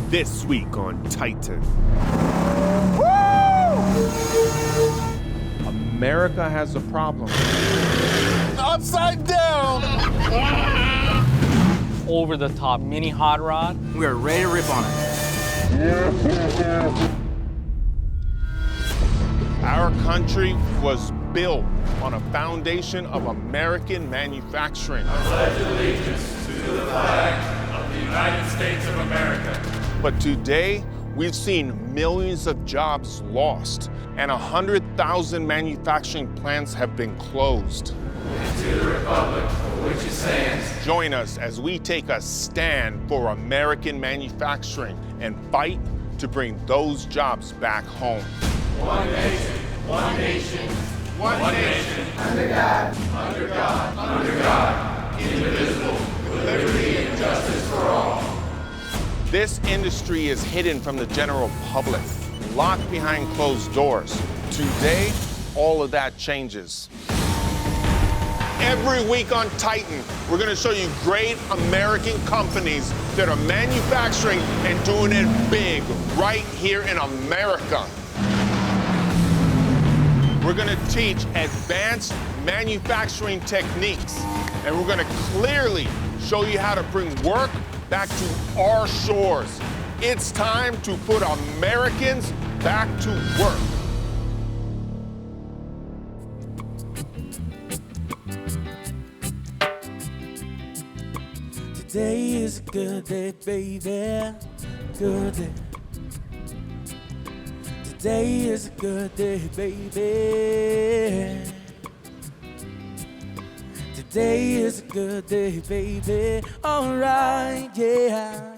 This week on Titan. America has a problem. Upside down! Over the top mini hot rod. We are ready to rip on it. Our country was built on a foundation of American manufacturing. I pledge allegiance to the flag of the United States of America. But today, we've seen millions of jobs lost, and 100,000 manufacturing plants have been closed. And to the republic for which it stands. Join us as we take a stand for American manufacturing and fight to bring those jobs back home. One nation, one nation, one nation. Under God, under God, under God, indivisible, with liberty and justice for all. This industry is hidden from the general public, locked behind closed doors. Today, all of that changes. Every week on Titan, we're going to show you great American companies that are manufacturing and doing it big right here in America. We're going to teach advanced manufacturing techniques, and we're going to clearly show you how to bring work back to our shores. It's time to put Americans back to work. Today is a good day, baby. Good day. Today is a good day, baby. Today is a good day, baby. All right, yeah.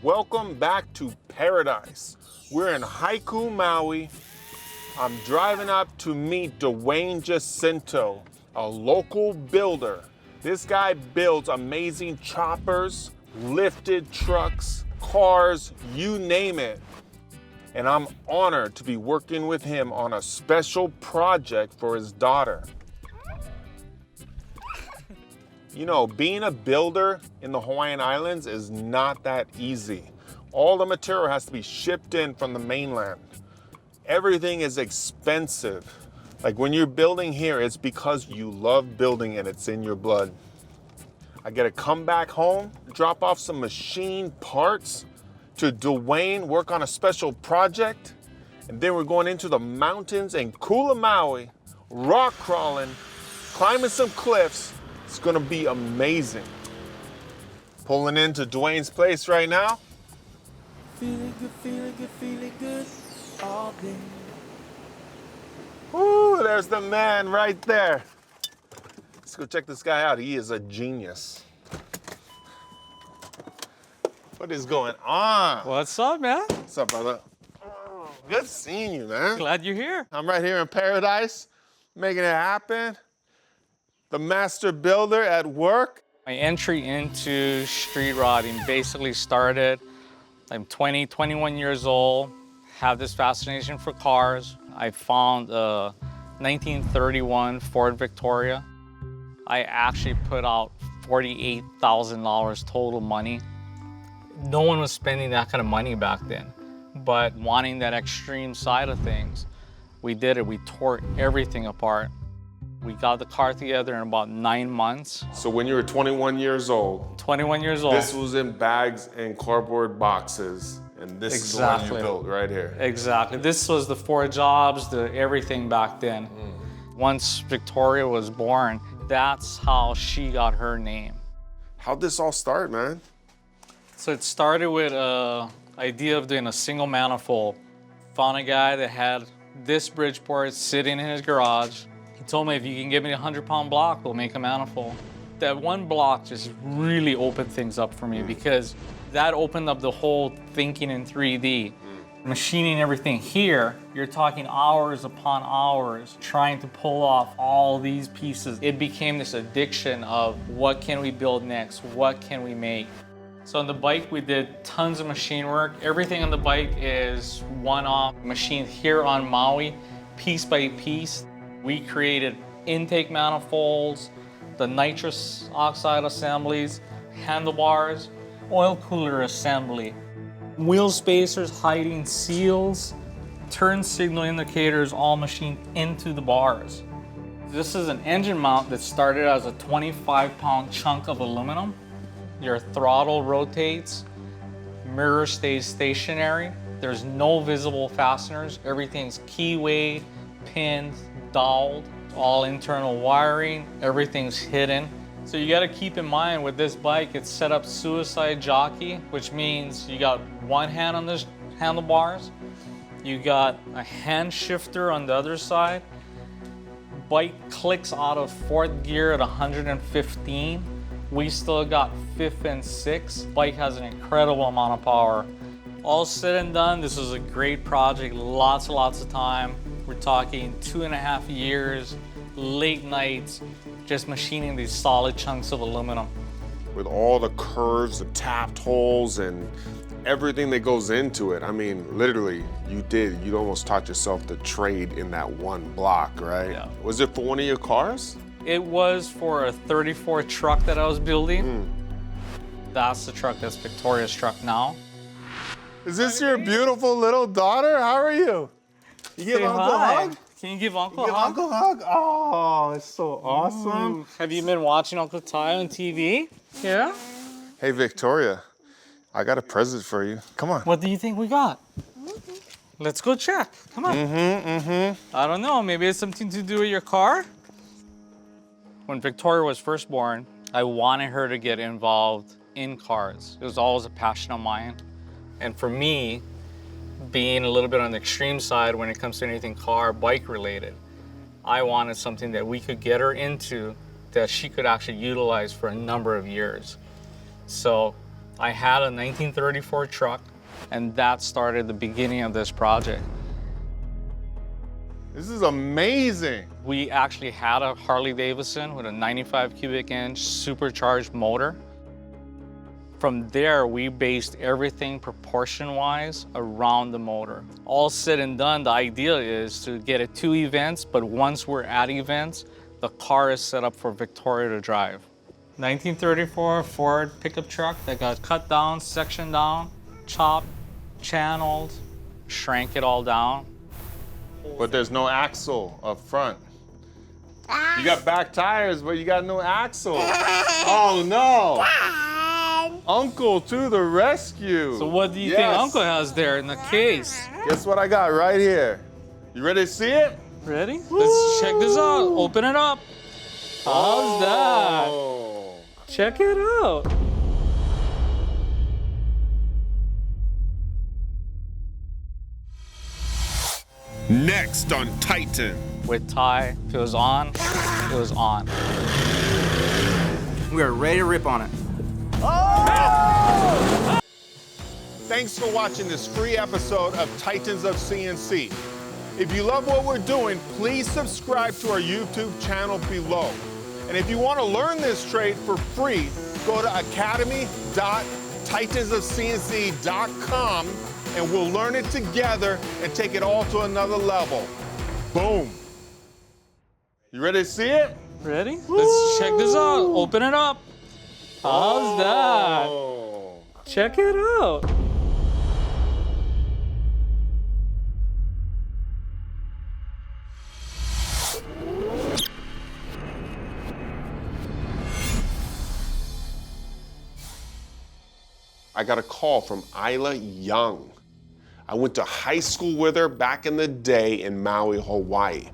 Welcome back to paradise. We're in Haiku, Maui. I'm driving up to meet Dwayne Jacintho, a local builder. This guy builds amazing choppers, lifted trucks, cars, you name it. And I'm honored to be working with him on a special project for his daughter. You know, being a builder in the Hawaiian Islands is not that easy. All the material has to be shipped in from the mainland. Everything is expensive. Like when you're building here, it's because you love building and it's in your blood. I get to come back home, drop off some machine parts to Dwayne, work on a special project, and then we're going into the mountains in Kula Maui, rock crawling, climbing some cliffs. It's gonna be amazing. Pulling into Dwayne's place right now. Feeling good all day. Ooh, there's the man right there. Let's go check this guy out. He is a genius. What is going on? What's up, man? What's up, brother? Good seeing you, man. Glad you're here. I'm right here in paradise, making it happen. The master builder at work. My entry into street rodding basically started, I'm 21 years old, have this fascination for cars. I found a 1931 Ford Victoria. I actually put out $48,000 total money. No one was spending that kind of money back then, but wanting that extreme side of things, we did it. We tore everything apart. We got the car together in about 9 months. So when you were 21 years old, 21 years old. this was in bags and cardboard boxes, and this is the one you built right here. Exactly. This was the 4 jobs, the everything back then. Once Victoria was born, that's how she got her name. How'd this all start, man? So it started with an idea of doing a single manifold. Found a guy that had this Bridgeport sitting in his garage. He told me, if you can give me a 100-pound block, we'll make a manifold. That one block just really opened things up for me because that opened up the whole thinking in 3D. Machining everything here, you're talking hours upon hours trying to pull off all these pieces. It became this addiction of what can we build next? What can we make? So on the bike, we did tons of machine work. Everything on the bike is one-off, machined here on Maui, piece by piece. We created intake manifolds, the nitrous oxide assemblies, handlebars, oil cooler assembly. Wheel spacers, hiding seals, turn signal indicators all machined into the bars. This is an engine mount that started as a 25-pound chunk of aluminum. Your throttle rotates, mirror stays stationary. There's no visible fasteners. Everything's keyway, pinned, doweled, all internal wiring, everything's hidden. So you gotta keep in mind with this bike, it's set up suicide jockey, which means you got one hand on the handlebars, you got a hand shifter on the other side. Bike clicks out of fourth gear at 115. We still got fifth and sixth. Bike has an incredible amount of power. All said and done, this was a great project, lots and lots of time. We're talking 2.5 years, late nights, just machining these solid chunks of aluminum. With all the curves, the tapped holes, and everything that goes into it. I mean, literally, you almost taught yourself the trade in that one block, right? Yeah. Was it for one of your cars? It was for a 34 truck that I was building. That's the truck that's Victoria's truck now. Is this your beautiful little daughter? How are you? You give Say Uncle a hi. hug? Can you give Uncle Give a hug? Uncle a hug? Oh, it's so awesome. Have you been watching Uncle Ty on TV? Yeah? Hey, Victoria, I got a present for you. Come on. What do you think we got? Let's go check. Come on. I don't know. Maybe it's something to do with your car? When Victoria was first born, I wanted her to get involved in cars. It was always a passion of mine. And for me, being a little bit on the extreme side when it comes to anything car, bike related, I wanted something that we could get her into that she could actually utilize for a number of years. So I had a 1934 truck, and that started the beginning of this project. This is amazing. We actually had a Harley Davidson with a 95 cubic inch supercharged motor. From there, we based everything proportion-wise around the motor. All said and done, the idea is to get it to events, but once we're at events, the car is set up for Victoria to drive. 1934 Ford pickup truck that got cut down, sectioned down, chopped, channeled, shrank it all down. But there's no axle up front. You got back tires, but you got no axle. Oh no! Uncle to the rescue. So what do you think Uncle has there in the case? Guess what I got right here? You ready to see it? Ready? Let's check this out. Open it up. How's that? Oh. Check it out. Next on Titan. With Ty, if it was on, it was on. We are ready to rip on it. Thanks for watching this free episode of Titans of CNC. If you love what we're doing, please subscribe to our YouTube channel below. And if you want to learn this trade for free, go to academy.titansofcnc.com and we'll learn it together and take it all to another level. Boom. You ready to see it? Ready? Let's check this out. Open it up. How's that? Oh. Check it out. I got a call from Isla Young. I went to high school with her back in the day in Maui, Hawaii.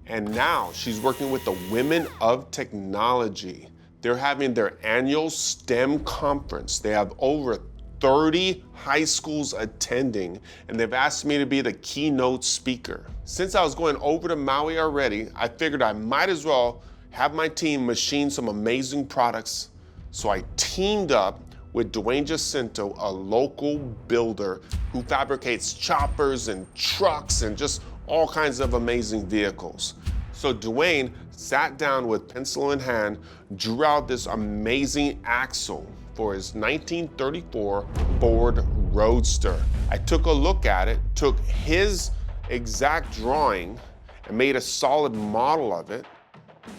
And now she's working with the Women of Technology. They're having their annual STEM conference. They have over 30 high schools attending, and they've asked me to be the keynote speaker. Since I was going over to Maui already, I figured I might as well have my team machine some amazing products. So I teamed up with Dwayne Jacintho, a local builder who fabricates choppers and trucks and just all kinds of amazing vehicles. So Dwayne sat down with pencil in hand, drew out this amazing axle for his 1934 Ford Roadster. I took a look at it, took his exact drawing and made a solid model of it.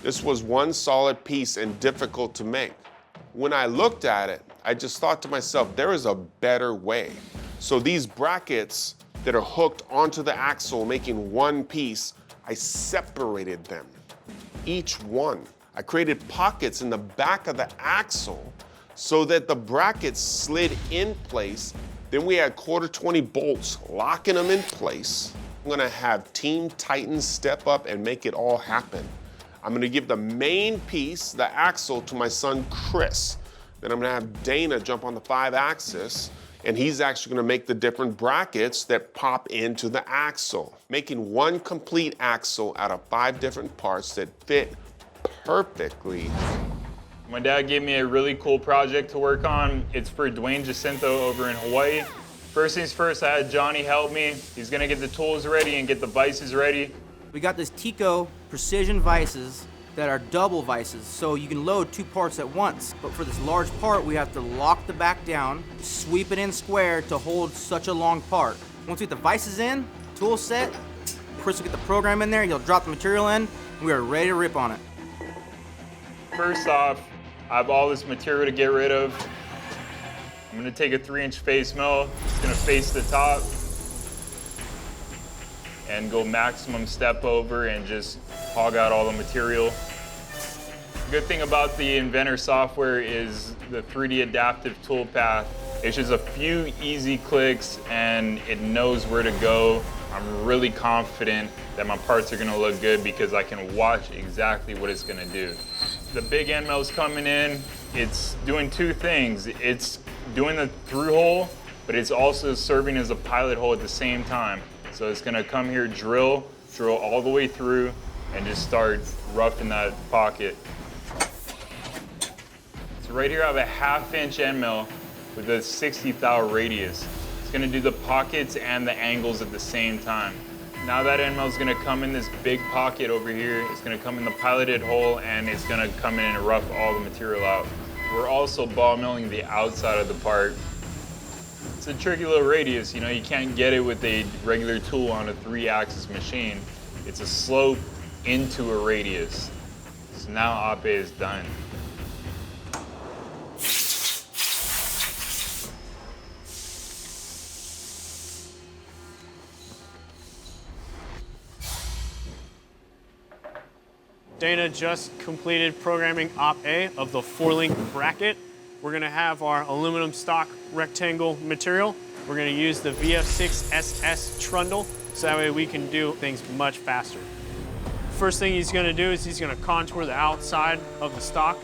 This was one solid piece and difficult to make. When I looked at it, I just thought to myself, there is a better way. So these brackets that are hooked onto the axle making one piece, I separated them, each one. I created pockets in the back of the axle so that the brackets slid in place. Then we had 1/4-20 bolts locking them in place. I'm gonna have Team Titan step up and make it all happen. I'm gonna give the main piece, the axle, to my son, Chris. Then I'm gonna have Dana jump on the 5-axis, and he's actually gonna make the different brackets that pop into the axle, making one complete axle out of 5 different parts that fit perfectly. My dad gave me a really cool project to work on. It's for Dwayne Jacintho over in Hawaii. First things first, I had Johnny help me. He's gonna get the tools ready and get the vices ready. We got this Tico precision vices that are double vices, so you can load 2 parts at once. But for this large part, we have to lock the back down, sweep it in square to hold such a long part. Once we get the vices in, tool set, Chris will get the program in there, he'll drop the material in, and we are ready to rip on it. First off, I have all this material to get rid of. I'm gonna take a 3-inch face mill, it's gonna face the top, and go maximum step over and just hog out all the material. The good thing about the Inventor software is the 3D adaptive toolpath. It's just a few easy clicks and it knows where to go. I'm really confident that my parts are gonna look good because I can watch exactly what it's gonna do. The big end mill's coming in. It's doing 2 things. It's doing the through hole, but it's also serving as a pilot hole at the same time. So it's gonna come here, drill all the way through, and just start roughing that pocket. So right here I have a 1/2-inch end mill with a 60 thou radius. It's gonna do the pockets and the angles at the same time. Now that end mill is gonna come in this big pocket over here. It's gonna come in the piloted hole and it's gonna come in and rough all the material out. We're also ball milling the outside of the part. It's a tricky little radius, you know, you can't get it with a regular tool on a 3-axis machine. It's a slope into a radius. So now Ape is done. Dana just completed programming Op A of the 4-link bracket. We're gonna have our aluminum stock rectangle material. We're gonna use the VF6 SS trundle, so that way we can do things much faster. First thing he's gonna do is he's gonna contour the outside of the stock.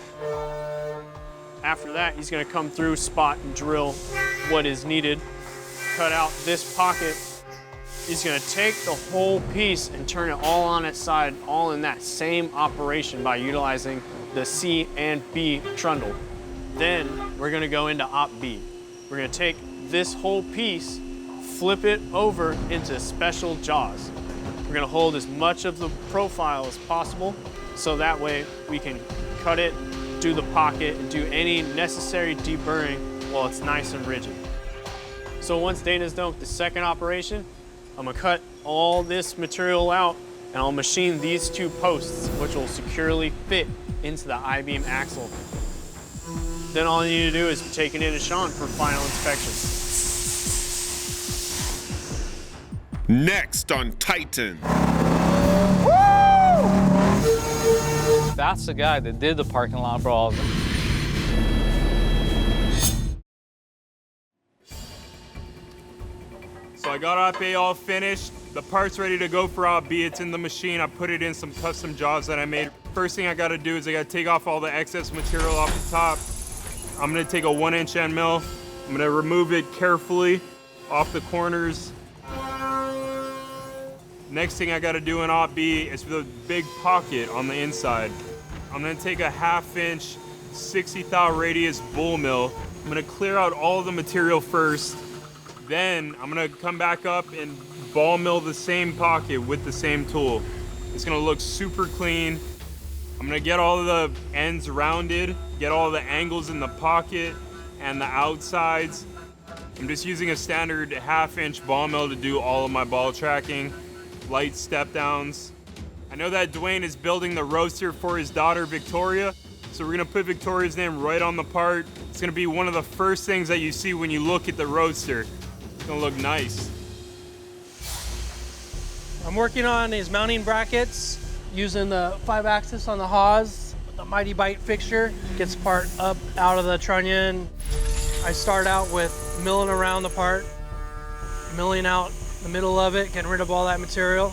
After that, he's gonna come through, spot, and drill what is needed. Cut out this pocket. He's gonna take the whole piece and turn it all on its side, all in that same operation by utilizing the C and B trundle. Then we're gonna go into Op B. We're gonna take this whole piece, flip it over into special jaws. We're gonna hold as much of the profile as possible, so that way we can cut it, do the pocket, and do any necessary deburring while it's nice and rigid. So once Dana's done with the second operation, I'm gonna cut all this material out and I'll machine these 2 posts, which will securely fit into the I-beam axle. Then all I need to do is take it into Sean for final inspection. Next on Titan. That's the guy that did the parking lot brawls. So I got Op A all finished. The part's ready to go for Op B. It's in the machine. I put it in some custom jaws that I made. First thing I gotta do is I gotta take off all the excess material off the top. I'm gonna take a 1-inch end mill. I'm gonna remove it carefully off the corners. Next thing I gotta do in Op B is the big pocket on the inside. I'm gonna take a 1/2-inch 60 thou radius bull mill. I'm gonna clear out all of the material first. Then I'm gonna come back up and ball mill the same pocket with the same tool. It's gonna look super clean. I'm gonna get all of the ends rounded, get all the angles in the pocket and the outsides. I'm just using a standard 1/2-inch ball mill to do all of my ball tracking, light step downs. I know that Dwayne is building the Roadster for his daughter, Victoria. So we're gonna put Victoria's name right on the part. It's gonna be one of the first things that you see when you look at the Roadster. It's gonna look nice. I'm working on these mounting brackets using the 5-axis on the Haas. The Mighty Bite fixture gets part up out of the trunnion. I start out with milling around the part, milling out the middle of it, getting rid of all that material.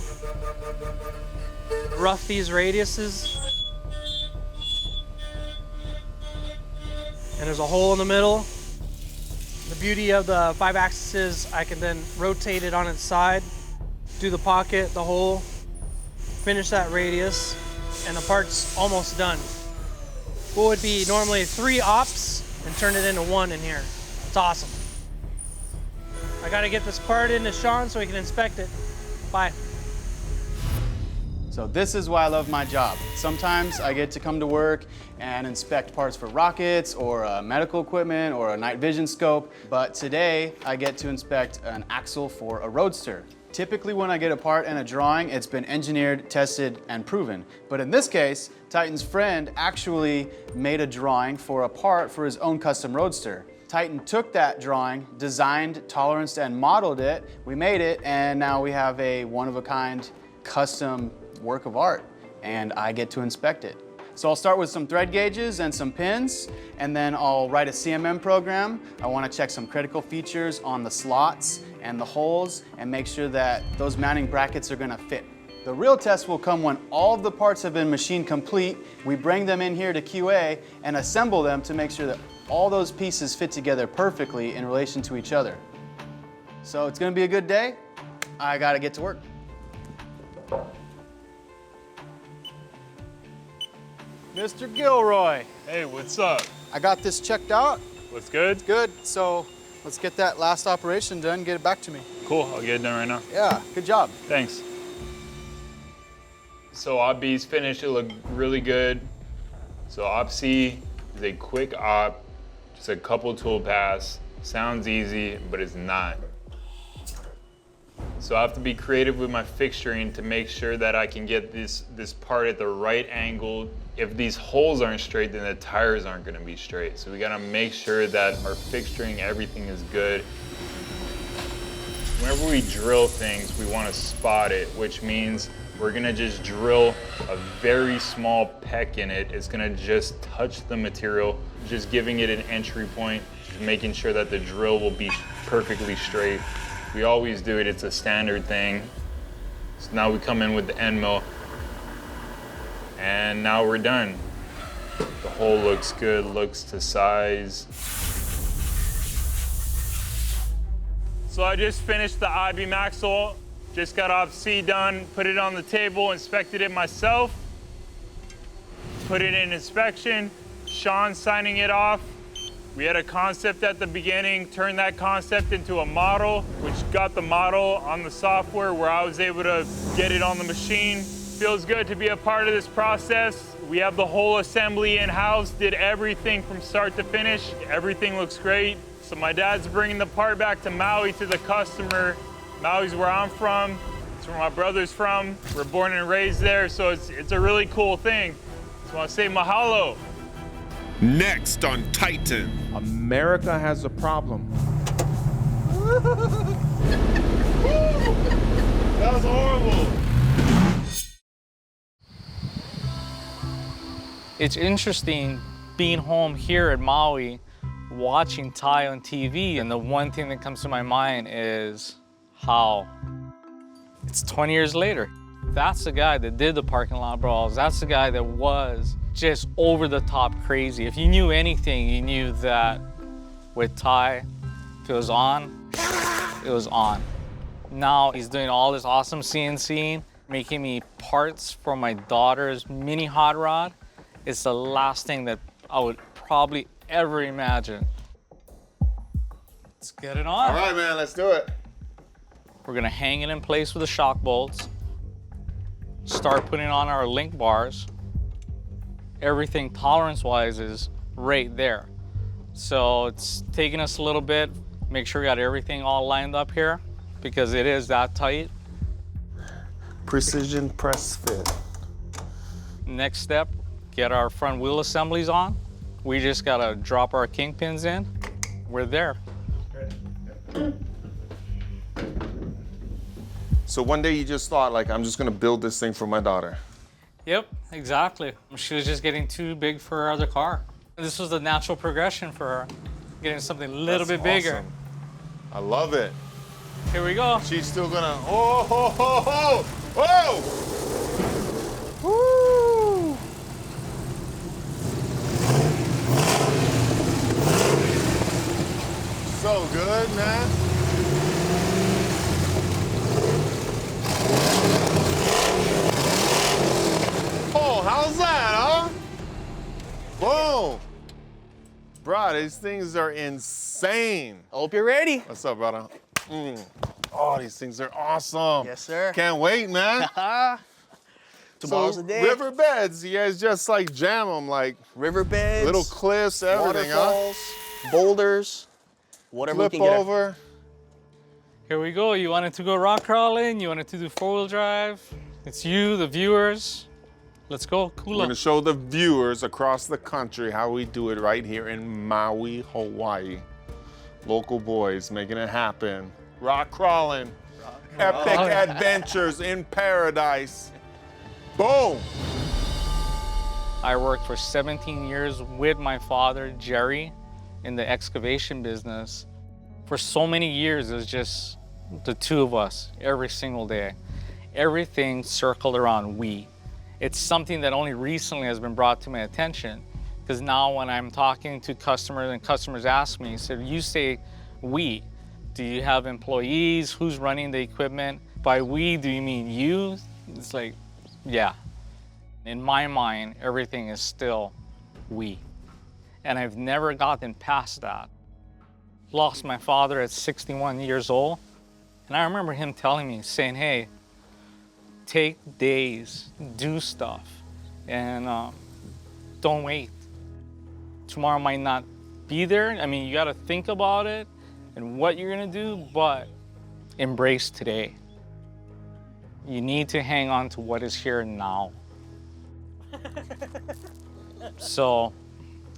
Rough these radiuses. And there's a hole in the middle. The beauty of the 5-axis is I can then rotate it on its side, do the pocket, the hole, finish that radius, and the part's almost done. What would be normally 3 ops and turn it into 1 in here. It's awesome. I gotta get this part into Sean so he can inspect it. Bye. So this is why I love my job. Sometimes I get to come to work and inspect parts for rockets or medical equipment or a night vision scope, but today I get to inspect an axle for a Roadster. Typically when I get a part and a drawing, it's been engineered, tested, and proven. But in this case, Titan's friend actually made a drawing for a part for his own custom Roadster. Titan took that drawing, designed, toleranced, and modeled it. We made it, and now we have a one-of-a-kind custom work of art, and I get to inspect it. So I'll start with some thread gauges and some pins, and then I'll write a CMM program. I want to check some critical features on the slots and the holes and make sure that those mounting brackets are going to fit. The real test will come when all of the parts have been machine complete. We bring them in here to QA and assemble them to make sure that all those pieces fit together perfectly in relation to each other. So it's going to be a good day. I got to get to work. Mr. Gilroy. Hey, what's up? I got this checked out. What's good? Good, so let's get that last operation done, get it back to me. Cool, I'll get it done right now. Yeah, good job. Thanks. So Op B's finished, it looked really good. So Op C is a quick op, just a couple tool pass. Sounds easy, but it's not. So I have to be creative with my fixturing to make sure that I can get this part at the right angle. If these holes aren't straight, then the tires aren't gonna be straight. So we gotta make sure that our fixturing, everything is good. Whenever we drill things, we wanna spot it, which means we're gonna just drill a very small peck in it. It's gonna just touch the material, just giving it an entry point, just making sure that the drill will be perfectly straight. We always do it, it's a standard thing. So now we come in with the end mill, and now we're done. The hole looks good, looks to size. So I just finished the I-beam axle, just got Op C done, put it on the table, inspected it myself, put it in inspection, Sean signing it off. We had a concept at the beginning, turned that concept into a model, which got the model on the software where I was able to get it on the machine. Feels good to be a part of this process. We have the whole assembly in-house, did everything from start to finish. Everything looks great. So my dad's bringing the part back to Maui to the customer. Maui's where I'm from. It's where my brother's from. We're born and raised there, so it's a really cool thing. Just want to say mahalo. Next on Titan. America has a problem. That was horrible. It's interesting being home here at Maui, watching Ty on TV, and the one thing that comes to my mind is how it's 20 years later. That's the guy that did the parking lot brawls. That's the guy that was just over the top crazy. If you knew anything, you knew that with Ty, if it was on, it was on. Now he's doing all this awesome CNCing, making me parts for my daughter's mini hot rod. It's the last thing that I would probably ever imagine. Let's get it on. All right, man, let's do it. We're gonna hang it in place with the shock bolts, start putting on our link bars. Everything tolerance-wise is right there. So it's taking us a little bit, make sure we got everything all lined up here because it is that tight. Precision press fit. Next step, get our front wheel assemblies on. We just gotta drop our kingpins in. We're there. So one day you just thought, like, I'm just gonna build this thing for my daughter. Yep, exactly. She was just getting too big for her other car. This was the natural progression for her, getting something a little bit bigger. Awesome. I love it. Here we go. She's still gonna, oh, ho, ho, ho, whoa! Woo! So good, man. Oh, how's that, huh? Boom. Bro, these things are insane. Hope you're ready. What's up, brother? Oh, these things are awesome. Yes, sir. Can't wait, man. Tomorrow's So, the day. riverbeds, you guys just like jam them, like Riverbeds, little cliffs, everything, waterfalls, boulders, whatever Flip we can get. over. Here we go. You wanted to go rock crawling. You wanted to do four-wheel drive. It's you, the viewers. Let's go. We're Cool. gonna show the viewers across the country how we do it right here in Maui, Hawaii. Local boys making it happen. Rock crawling. Epic adventures in paradise. Boom. I worked for 17 years with my father, Jerry, in the excavation business. For so many years, it was just the two of us every single day. Everything circled around we. It's something that only recently has been brought to my attention, because now when I'm talking to customers and customers ask me, so you say we, do you have employees? Who's running the equipment? By we, do you mean you? It's like, yeah. In my mind, everything is still we. And I've never gotten past that. Lost my father at 61 years old. And I remember him telling me, saying, hey, take days, do stuff, and don't wait. Tomorrow might not be there. I mean, you gotta think about it and what you're gonna do, but embrace today. You need to hang on to what is here now. So,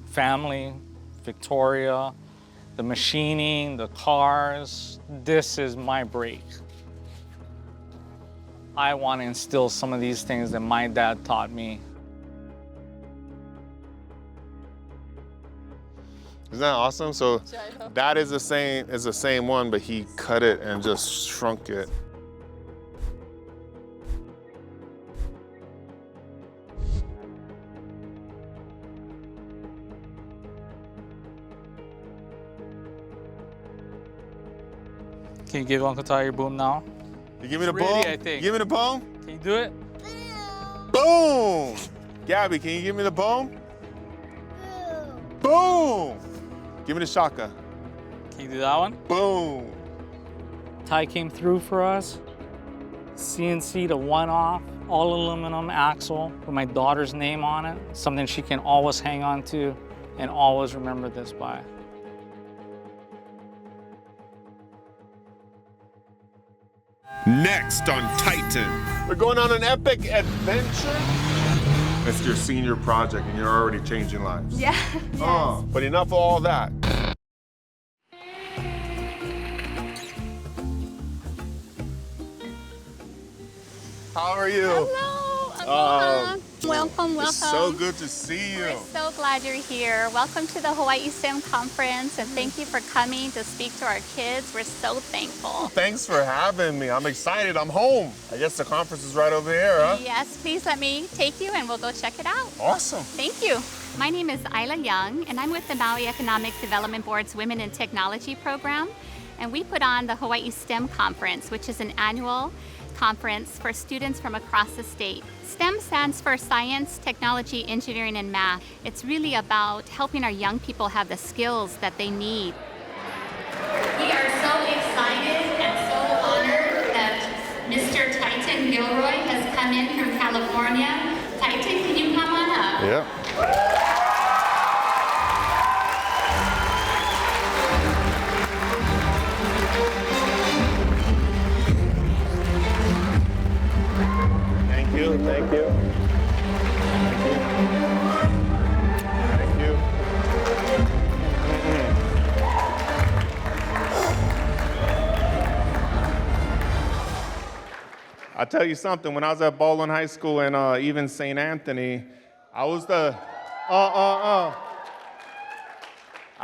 family, Victoria, the machining, the cars, this is my break. I want to instill some of these things that my dad taught me. Isn't that awesome? So that is the same one, but he cut it and just shrunk it. Can you give Uncle Ty your boom now? You give me the It's ready, boom? I think. Give me the boom? Can you do it? Boom! Gabby, can you give me the boom? Boom! Give me the shaka. Can you do that one? Boom! Ty came through for us. CNC to one-off, all aluminum axle with my daughter's name on it. Something she can always hang on to and always remember this by. Next on Titan. We're going on an epic adventure. It's your senior project and you're already changing lives. Yeah. Oh, but enough of all that. How are you? Hello, aloha. Welcome, welcome. It's so good to see you. We're so glad you're here. Welcome to the Hawaii STEM Conference, and thank you for coming to speak to our kids. We're so thankful. Thanks for having me. I'm excited. I'm home. I guess the conference is right over here, huh? Yes, please let me take you and we'll go check it out. Awesome. Thank you. My name is Isla Young, and I'm with the Maui Economic Development Board's Women in Technology program. And we put on the Hawaii STEM Conference, which is an annual conference for students from across the state. STEM stands for Science, Technology, Engineering, and Math. It's really about helping our young people have the skills that they need. We are so excited and so honored that Mr. Titan Gilroy has come in from California. Titan, can you come on up? Yeah. Thank you. Thank you. Thank you. I'll tell you something, when I was at Baldwin High School and even St. Anthony, I was I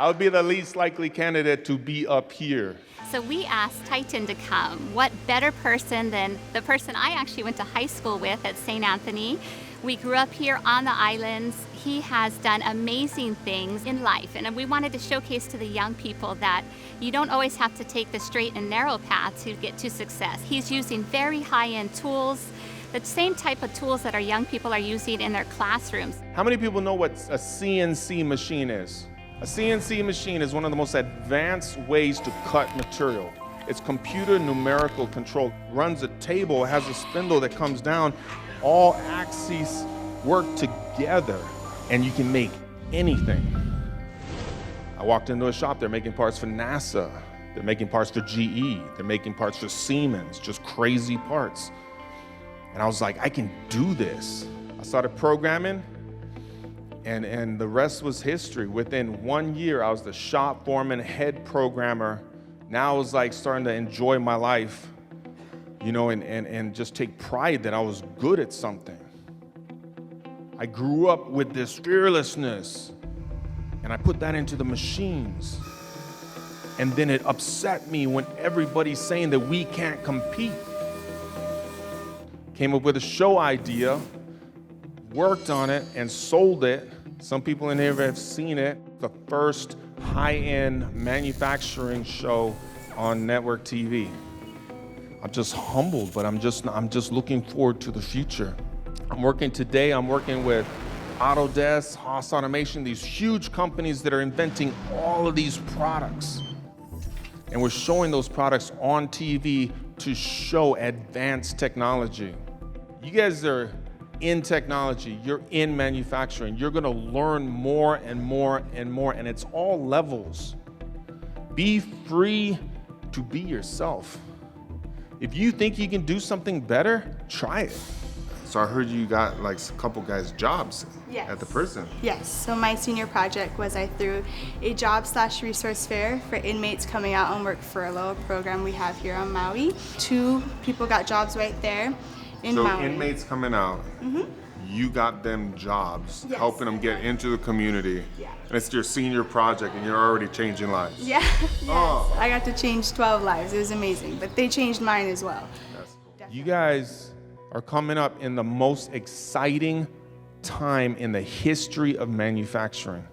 would be the least likely candidate to be up here. So we asked Titan to come. What better person than the person I actually went to high school with at St. Anthony. We grew up here on the islands. He has done amazing things in life, and we wanted to showcase to the young people that you don't always have to take the straight and narrow path to get to success. He's using very high-end tools, the same type of tools that our young people are using in their classrooms. How many people know what a CNC machine is? A CNC machine is one of the most advanced ways to cut material. It's computer numerical control. Runs a table, has a spindle that comes down. All axes work together, and you can make anything. I walked into a shop, they're making parts for NASA. They're making parts for GE. They're making parts for Siemens, just crazy parts. And I was like, I can do this. I started programming, and the rest was history. Within 1 year, I was the shop foreman, head programmer. Now I was like starting to enjoy my life, you know, and just take pride that I was good at something. I grew up with this fearlessness, and I put that into the machines. And then it upset me when everybody's saying that we can't compete. Came up with a show idea, worked on it, and sold it. Some people in here have seen it. The first high-end manufacturing show on network TV. I'm just humbled, but I'm just looking forward to the future. I'm working with Autodesk, Haas Automation, these huge companies that are inventing all of these products. And we're showing those products on TV to show advanced technology. You guys are in technology, you're in manufacturing, you're gonna learn more and more and more, and it's all levels. Be free to be yourself. If you think you can do something better, try it. So I heard you got like a couple guys jobs at the prison. Yes, so my senior project was I threw a job/resource fair for inmates coming out on work furlough, program we have here on Maui. 2 people got jobs right there in Maui. So inmates coming out, you got them jobs, helping them get into the community. Yeah. And it's your senior project and you're already changing lives. Yeah, yes. Oh. I got to change 12 lives, it was amazing, but they changed mine as well. That's cool. You guys are coming up in the most exciting time in the history of manufacturing.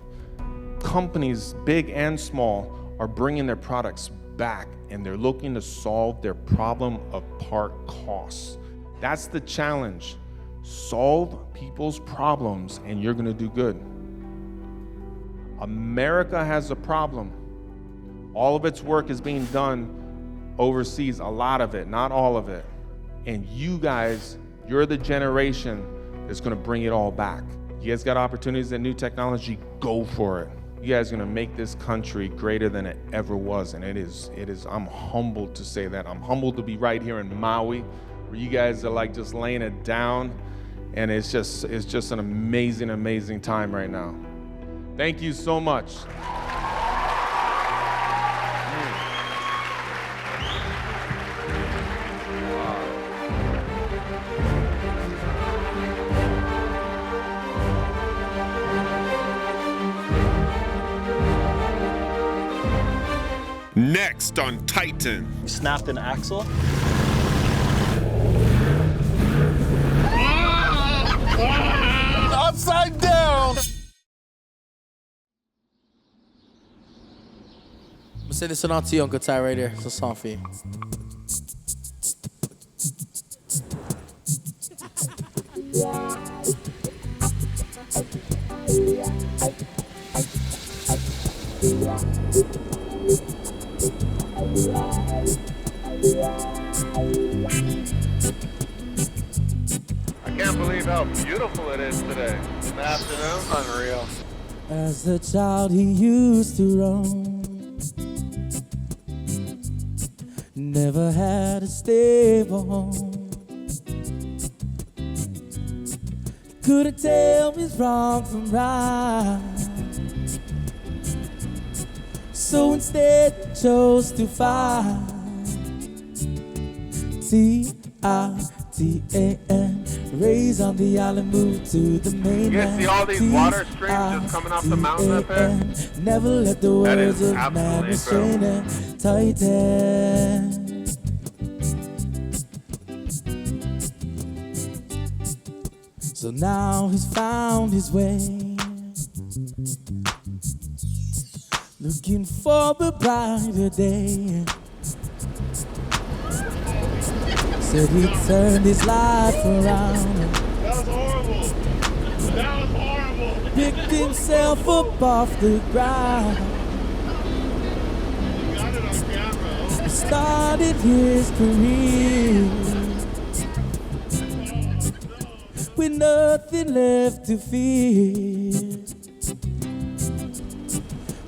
Companies, big and small, are bringing their products back, and they're looking to solve their problem of part costs. That's the challenge. Solve people's problems, and you're gonna do good. America has a problem. All of its work is being done overseas, a lot of it, not all of it. And you guys, you're the generation that's gonna bring it all back. You guys got opportunities in new technology, go for it. You guys are gonna make this country greater than it ever was, and it is, I'm humbled to say that. I'm humbled to be right here in Maui, where you guys are like just laying it down, and it's just an amazing, amazing time right now. Thank you so much. Next on Titan. We snapped an axle. Upside down! I'm gonna send this one out to you, Uncle Ty, right here. It's a song for you. I can't believe how beautiful it is today in the afternoon. Unreal. As a child, he used to roam. Never had a stable home. Couldn't tell me wrong from right. So instead, chose to fight. Titan T-I-T-A-N. Raise on the island, move to the mainland. You guys see all these water streams just coming off the mountain up there? Never let the words of man absolutely restrain him. Titan. So now he's found his way, looking for a brighter day. Said he turned his life around. That was horrible. That was horrible. Picked himself up off the ground. You got it on camera. Started his career with nothing left to fear.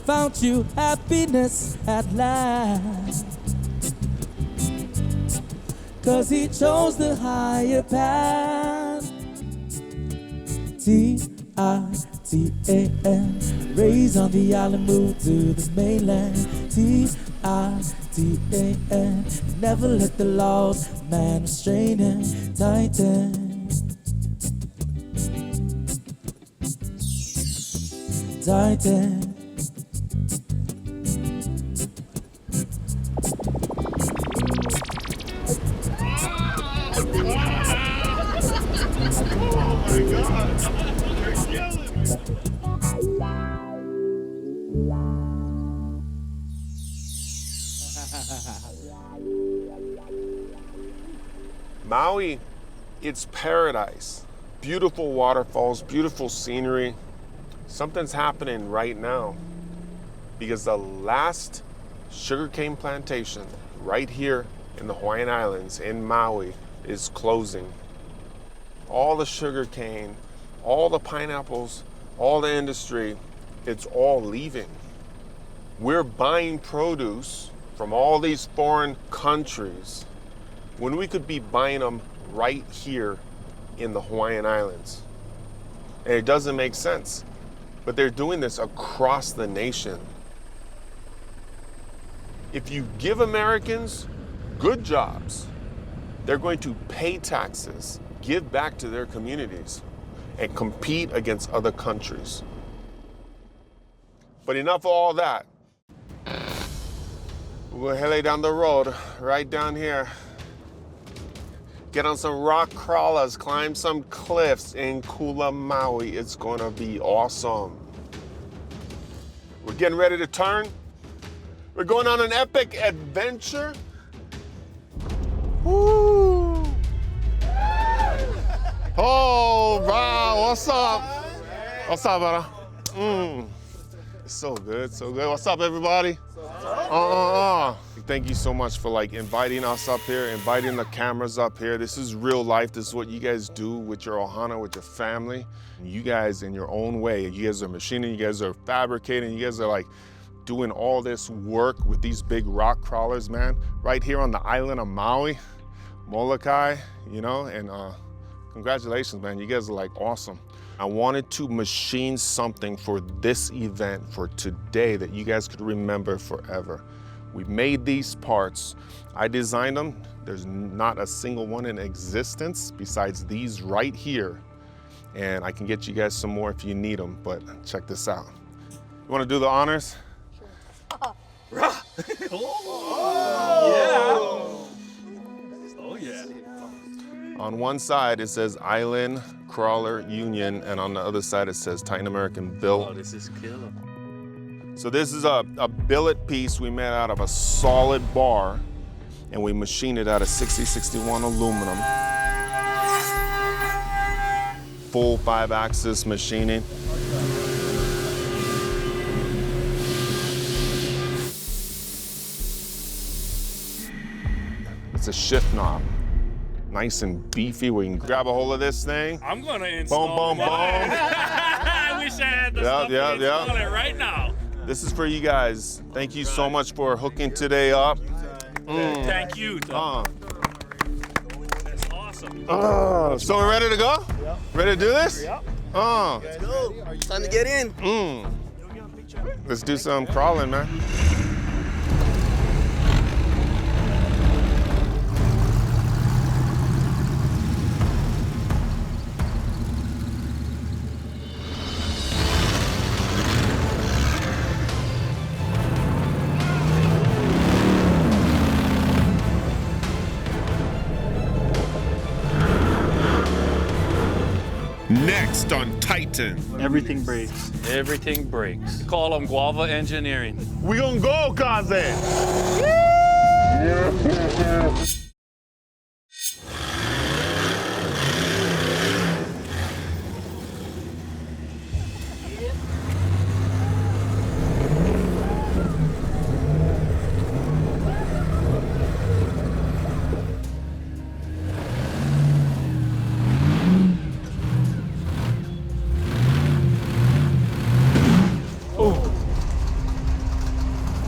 Found you happiness at last, 'cause he chose the higher path. T-I-T-A-N. Raise on the island, move to the mainland. T-I-T-A-N. Never let the laws of man restrain him. Titan. Titan. Maui, it's paradise. Beautiful waterfalls, beautiful scenery. Something's happening right now because the last sugarcane plantation right here in the Hawaiian Islands in Maui is closing. All the sugarcane, all the pineapples, all the industry, it's all leaving. We're buying produce from all these foreign countries when we could be buying them right here in the Hawaiian Islands. And it doesn't make sense, but they're doing this across the nation. If you give Americans good jobs, they're going to pay taxes, give back to their communities, and compete against other countries. But enough of all that. We're gonna head down the road, right down here. Get on some rock crawlers, climb some cliffs in Kula, Maui. It's gonna be awesome. We're getting ready to turn. We're going on an epic adventure. Woo! Oh, wow, what's up? What's up, brother? It's so good, so good. What's up, everybody? Thank you so much for inviting us up here, inviting the cameras up here. This is real life. This is what you guys do with your ohana, with your family. You guys in your own way, you guys are machining, you guys are fabricating, you guys are doing all this work with these big rock crawlers, man. Right here on the island of Maui, Molokai, and congratulations, man. You guys are awesome. I wanted to machine something for this event, for today, that you guys could remember forever. We made these parts. I designed them. There's not a single one in existence besides these right here. And I can get you guys some more if you need them, but check this out. You wanna do the honors? Sure. Oh yeah. On one side, it says Island Crawler Union, and on the other side, it says Titan American Built. Oh, this is killer. So this is a billet piece we made out of a solid bar, and we machined it out of 6061 aluminum. Full 5-axis machining. It's a shift knob. Nice and beefy, where you can grab a hold of this thing. I'm gonna install boom, boom, boom. I wish I had the stuff to install it right now. This is for you guys. Thank you so much for hooking today up. Thank you. That's awesome. So we're ready to go? Yep. Ready to do this? Yep. Time to get in. Let's do some crawling, man. Next on Titan. Everything breaks. Everything breaks. Call them Guava Engineering. We gonna go, Kaze!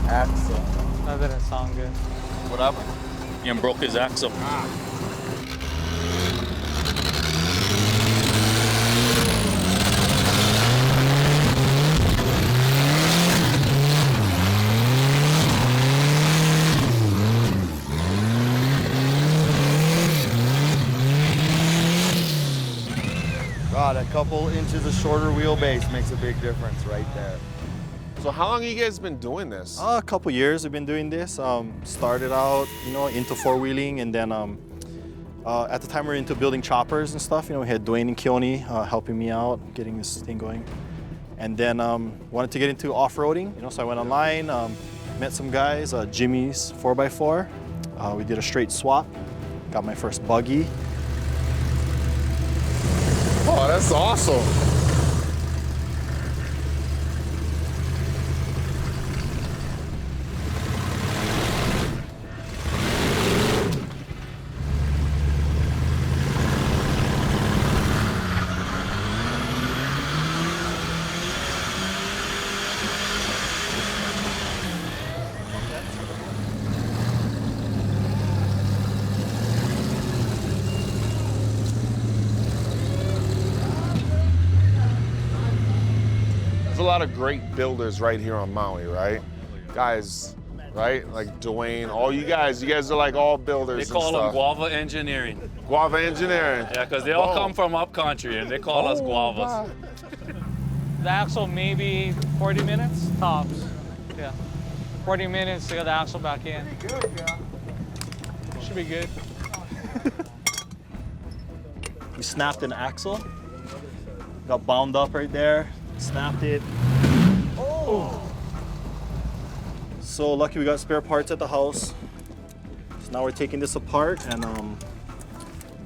Axle. That didn't sound good. What happened? He broke his axle. God, a couple inches of shorter wheelbase makes a big difference right there. So how long have you guys been doing this? A couple years we've been doing this. Started out, into four-wheeling, and then at the time we were into building choppers and stuff. We had Dwayne and Keone helping me out, getting this thing going. And then wanted to get into off-roading, so I went online, met some guys, Jimmy's 4x4. We did a straight swap, got my first buggy. Oh, that's awesome. A lot of great builders right here on Maui, right? Guys, right? Like Dwayne, all you guys are like all builders. They call them Guava Engineering. Guava Engineering. Yeah, because they all come from up country and they call us Guavas. Wow. The axle maybe 40 minutes tops. Yeah, 40 minutes to get the axle back in. Should be good. We snapped an axle, got bound up right there, snapped it. Oh! So lucky we got spare parts at the house. So now we're taking this apart and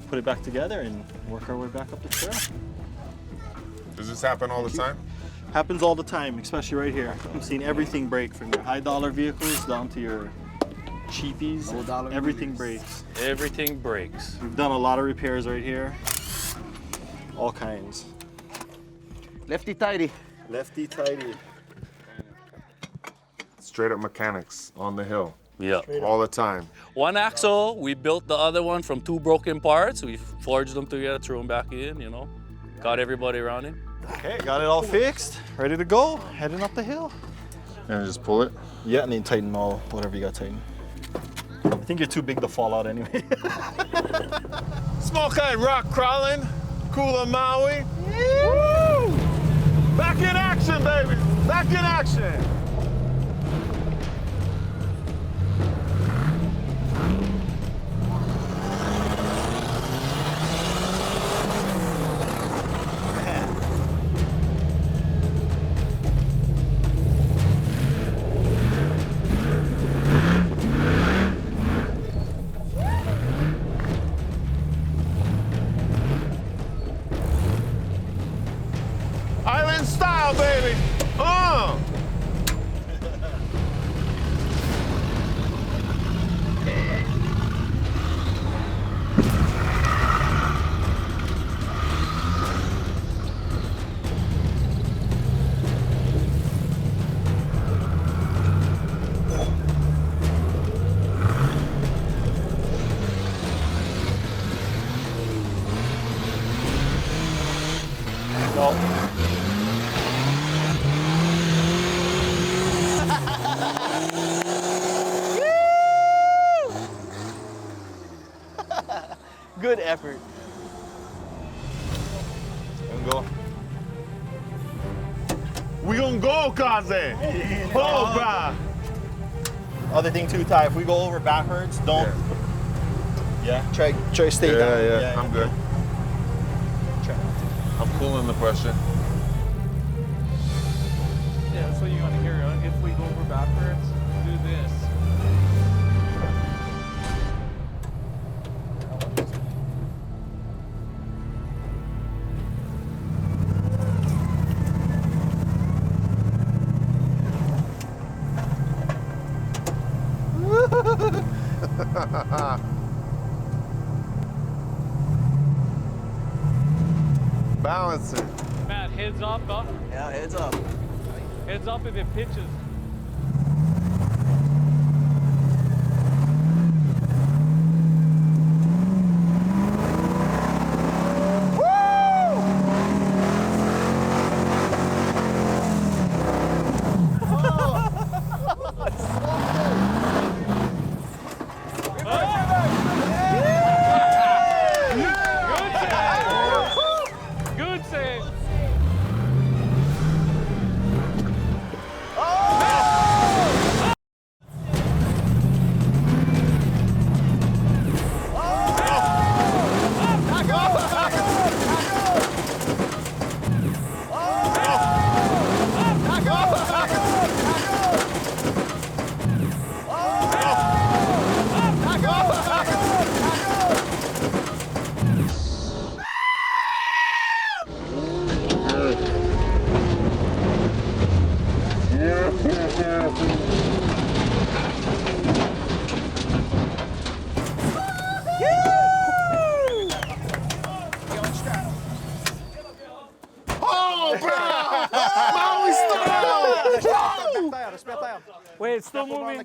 put it back together and work our way back up the trail. Does this happen all the time? Happens all the time, especially right here. I'm seeing everything break from your high dollar vehicles down to your cheapies. Everything breaks. Everything breaks. We've done a lot of repairs right here. All kinds. Lefty tighty. Lefty tighty. Straight up mechanics on the hill. Yeah. All the time. One axle, we built the other one from 2 broken parts. We forged them together, threw them back in, Got everybody around it. Okay, got it all fixed. Ready to go. Heading up the hill. And just pull it? Yeah, and then tighten all, whatever you got tighten. I think you're too big to fall out anyway. Smoke and rock crawling. Cooler Maui. Woo! Back in action, baby. Back in action. Island style, baby. Good effort. Go. We gonna go, Kaze. Oh, bro. Other thing too, Ty, if we go over backwards, don't. Yeah. Try to stay down. Yeah, I'm good. Try not to. I'm cooling the pressure. Yeah, so you're gonna hear it. If we go over backwards, do this. Balancing. Matt, heads up. Yeah, heads up. Heads up if it pitches. Good save. Wait, it's still moving.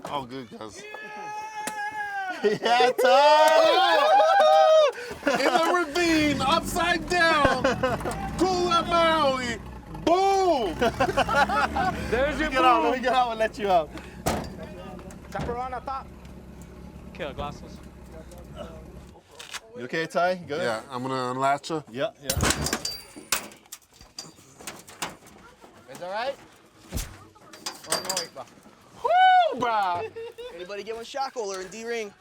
Oh, good, cuz. Yeah, Ty! In the ravine, upside down. Local Maui. Boom! There's your Get out, let boom. me get out and let you out. Chopper on top. Okay, glasses. You okay, Ty? Good? Yeah, I'm gonna unlatch her. Yeah, yeah. Is that right? Woo, bro! Anybody get one shackle or in D-ring?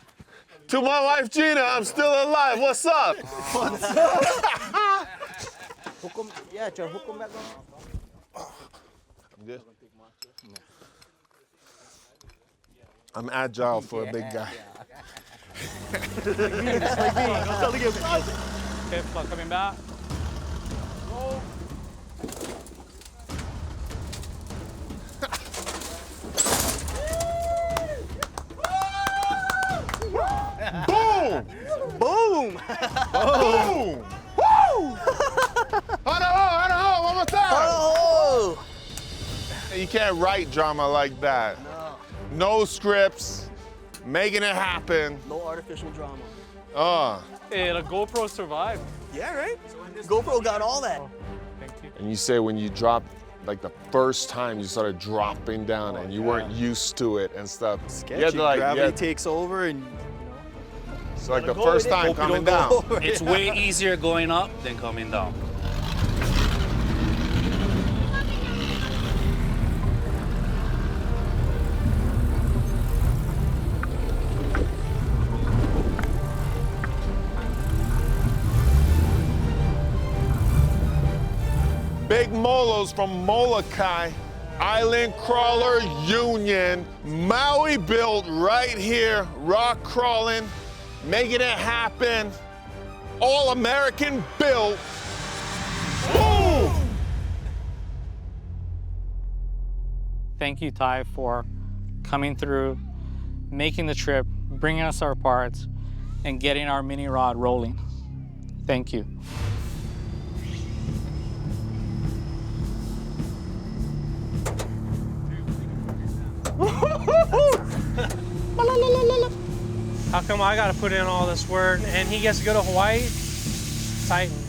To my wife Gina, I'm still alive. What's up? Hook 'em, yeah, try to hook 'em back on. I'm good. I'm agile for a big guy. Okay, plug coming back. Boom! Boom! Boom! Woo! One more time. Oh! You can't write drama like that. No scripts, making it happen. No artificial drama. Hey, the GoPro survived. Yeah, right? GoPro got all that. Thank you. And you say when you dropped, like the first time you started dropping down and you weren't used to it and stuff. Sketchy. You had to, like, Gravity takes over and it's like the Go first with it. time Hope you coming don't go down. over it. It's way easier going up than coming down. Big Molos from Molokai, Island Crawler Union, Maui built right here, rock crawling, making it happen, all American built. Boom! Thank you, Ty, for coming through, making the trip, bringing us our parts, and getting our mini rod rolling. Thank you. How come I gotta put in all this work and he gets to go to Hawaii? Titan.